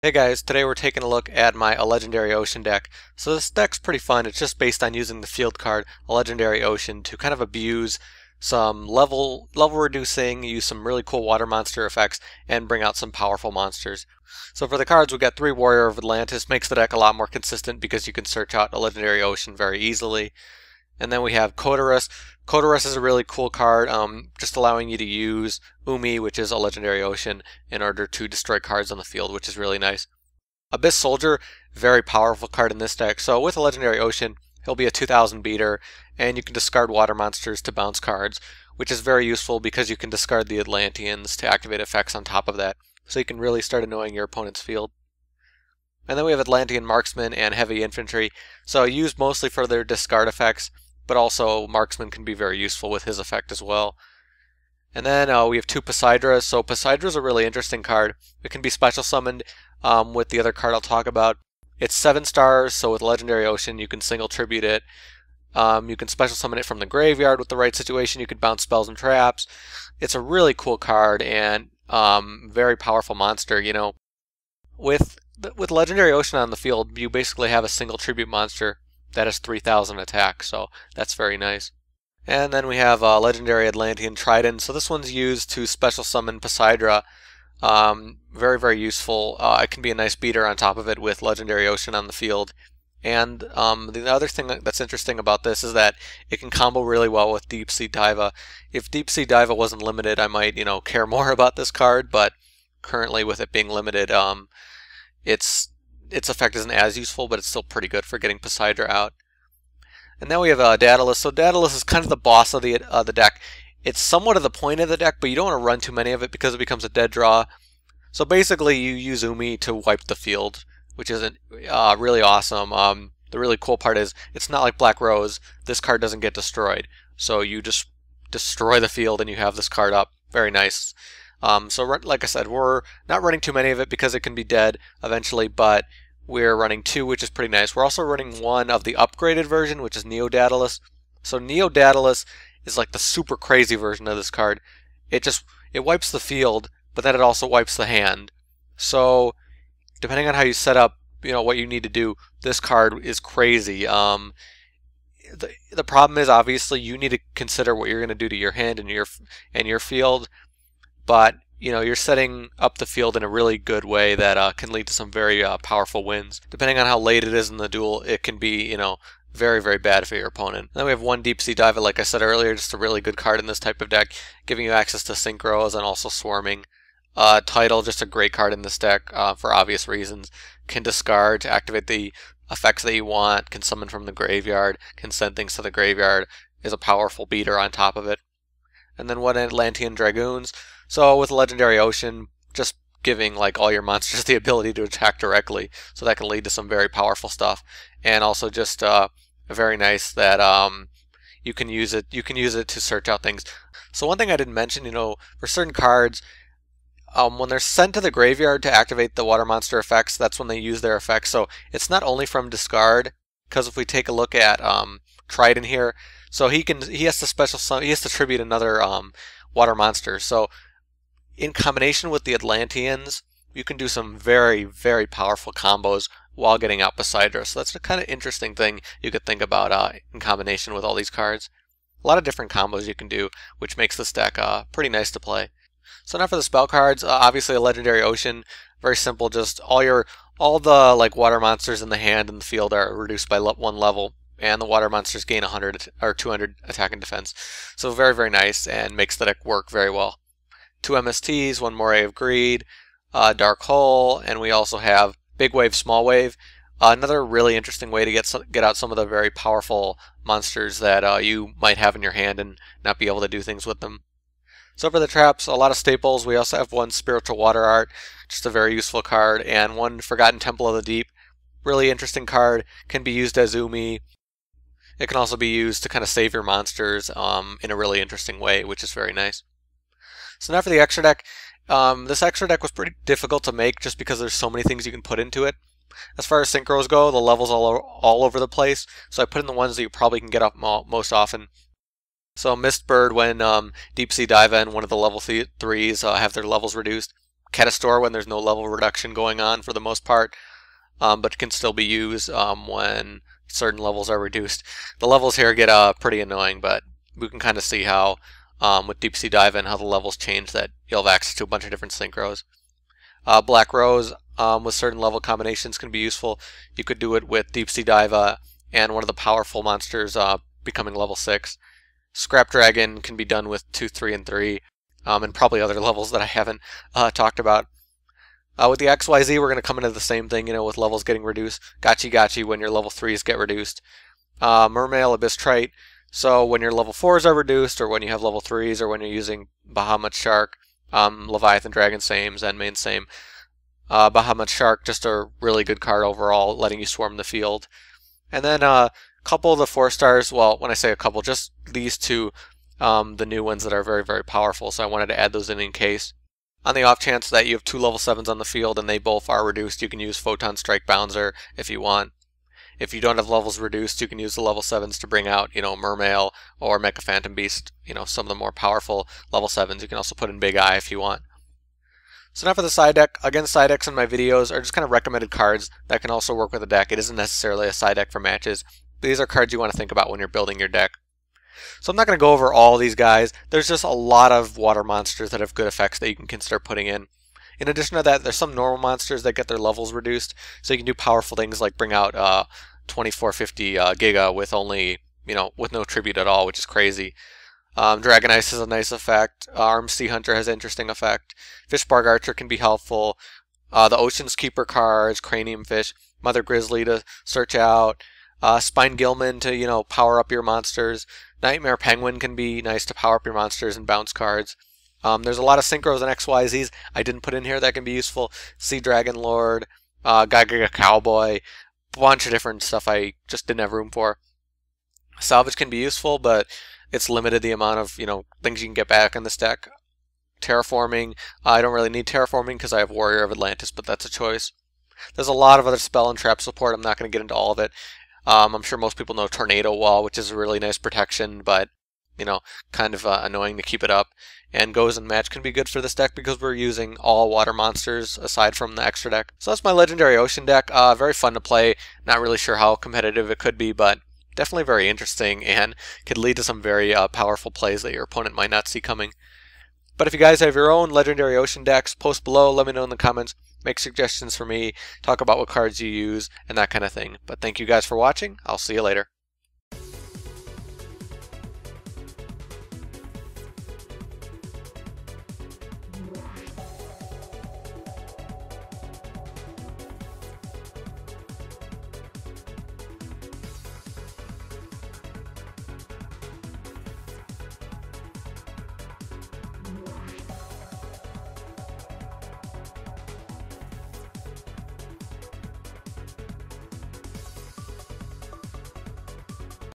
Hey guys, today we're taking a look at my Legendary Ocean deck. So this deck's pretty fun. It's just based on using the field card, a Legendary Ocean, to kind of abuse some level reducing, use some really cool water monster effects, and bring out some powerful monsters. So for the cards, we've got 3 Warrior of Atlantis. Makes the deck a lot more consistent because you can search out a Legendary Ocean very easily. And then we have Codarus. Codarus is a really cool card, just allowing you to use Umi, which is a Legendary Ocean, in order to destroy cards on the field, which is really nice. Abyss Soldier, very powerful card in this deck. So with a Legendary Ocean, he'll be a 2000 beater, and you can discard water monsters to bounce cards, which is very useful because you can discard the Atlanteans to activate effects on top of that. So you can really start annoying your opponent's field. And then we have Atlantean Marksman and Heavy Infantry, so used mostly for their discard effects, but also Marksman can be very useful with his effect as well. And then we have 2 Poseidras. So Poseidra is a really interesting card. It can be special summoned with the other card I'll talk about. It's 7 stars, so with Legendary Ocean you can single tribute it. You can special summon it from the graveyard with the right situation. You could bounce spells and traps. It's a really cool card and very powerful monster. You know, with Legendary Ocean on the field, you basically have a single tribute monster that has 3000 attack, so that's very nice. And then we have Legendary Atlantean Tridon. So this one's used to special summon Poseidra. Very, very useful. It can be a nice beater on top of it with Legendary Ocean on the field. And the other thing that's interesting about this is that it can combo really well with Deep Sea Diva. If Deep Sea Diva wasn't limited, I might, care more about this card, but currently with it being limited, its effect isn't as useful, but it's still pretty good for getting Poseidra out. And then we have Daedalus. So Daedalus is kind of the boss of the deck. It's somewhat of the point of the deck, but you don't want to run too many of it because it becomes a dead draw. So basically you use Umi to wipe the field, which is really awesome. The really cool part is it's not like Black Rose. This card doesn't get destroyed. So you just destroy the field and you have this card up. Very nice. So like I said, we're not running too many of it because it can be dead eventually, but we're running 2, which is pretty nice. We're also running 1 of the upgraded version, which is Neo-Daedalus. So Neo-Daedalus is like the super crazy version of this card. It wipes the field, but then it also wipes the hand. So depending on how you set up, what you need to do, this card is crazy. The problem is obviously you need to consider what you're going to do to your hand and your field. But you're setting up the field in a really good way that can lead to some very powerful wins. Depending on how late it is in the duel, it can be very, very bad for your opponent. And then we have 1 Deep Sea Diva, like I said earlier, just a really good card in this type of deck, giving you access to synchros and also swarming. Tidal, just a great card in this deck for obvious reasons. Can discard to activate the effects that you want, can summon from the graveyard, can send things to the graveyard, is a powerful beater on top of it. And then 1 Atlantean Dragoons. So with Legendary Ocean, just giving all your monsters the ability to attack directly, so that can lead to some very powerful stuff. And also just very nice that you can use it to search out things. So one thing I didn't mention, for certain cards, when they're sent to the graveyard to activate the water monster effects, that's when they use their effects. So it's not only from discard, because if we take a look at Tridon here, so he has to tribute another water monster. So in combination with the Atlanteans, you can do some very, very powerful combos while getting out Poseidra. So that's a kind of interesting thing you could think about in combination with all these cards. A lot of different combos you can do, which makes this deck pretty nice to play. So now for the spell cards, obviously a Legendary Ocean, very simple. Just all the water monsters in the hand and the field are reduced by 1 level, and the water monsters gain 100 or 200 attack and defense. So very, very nice and makes the deck work very well. 2 MSTs, 1 Moray of Greed, Dark Hole, and we also have Big Wave, Small Wave. Another really interesting way to get out some of the very powerful monsters that you might have in your hand and not be able to do things with them. So for the traps, a lot of staples. We also have 1 Spiritual Water Art, just a very useful card, and 1 Forgotten Temple of the Deep. Really interesting card, can be used as Umi. It can also be used to kind of save your monsters in a really interesting way, which is very nice. So now for the extra deck. This extra deck was pretty difficult to make just because there's so many things you can put into it. As far as synchros go, the levels all over the place, so I put in the ones that you probably can get up most often. So Mistbird, when Deep Sea Diva and one of the level 3s have their levels reduced, Catastor when there's no level reduction going on for the most part, but can still be used when certain levels are reduced. The levels here get pretty annoying, but we can kind of see how with Deep Sea Dive and how the levels change that you'll have access to a bunch of different synchros. Black Rose with certain level combinations can be useful. You could do it with Deep Sea Dive and one of the powerful monsters becoming level 6. Scrap Dragon can be done with 2, 3, and 3, and probably other levels that I haven't talked about. With the XYZ, we're going to come into the same thing, with levels getting reduced. Gachi when your level 3s get reduced. Mermail, Abyss Trite, so when your level 4s are reduced, or when you have level 3s, or when you're using Bahamut Shark, Leviathan Dragon same, Zenmain same. Bahamut Shark, just a really good card overall, letting you swarm the field. And then a couple of the 4 stars, well, when I say a couple, just these two, the new ones that are very, very powerful, so I wanted to add those in case. On the off chance that you have 2 level 7s on the field and they both are reduced, you can use Photon Strike Bouncer if you want. If you don't have levels reduced, you can use the level 7s to bring out, Mermail or Mecha Phantom Beast, some of the more powerful level 7s. You can also put in Big Eye if you want. So now for the side deck. Again, side decks in my videos are just kind of recommended cards that can also work with a deck. It isn't necessarily a side deck for matches. These are cards you want to think about when you're building your deck. So I'm not going to go over all these guys. There's just a lot of water monsters that have good effects that you can consider putting in. In addition to that, there's some normal monsters that get their levels reduced, so you can do powerful things like bring out 2450 Giga with only, with no tribute at all, which is crazy. Dragon Ice has a nice effect. Armed Sea Hunter has an interesting effect. Fishbark Archer can be helpful. The Ocean's Keeper cards, Cranium Fish, Mother Grizzly to search out. Spine Gilman to, power up your monsters. Nightmare Penguin can be nice to power up your monsters and bounce cards. There's a lot of synchros and XYZs I didn't put in here that can be useful. Sea Dragon Lord, Gaiga Cowboy, bunch of different stuff I just didn't have room for. Salvage can be useful, but it's limited the amount of things you can get back in this deck. Terraforming, I don't really need Terraforming because I have Warrior of Atlantis, but that's a choice. There's a lot of other spell and trap support. I'm not going to get into all of it. I'm sure most people know Tornado Wall, which is a really nice protection, but kind of annoying to keep it up. And Goes and Match can be good for this deck because we're using all water monsters aside from the extra deck. So that's my Legendary Ocean deck. Very fun to play. Not really sure how competitive it could be, but definitely very interesting and could lead to some very powerful plays that your opponent might not see coming. But if you guys have your own Legendary Ocean decks, post below, let me know in the comments, make suggestions for me, talk about what cards you use, and that kind of thing. But thank you guys for watching. I'll see you later.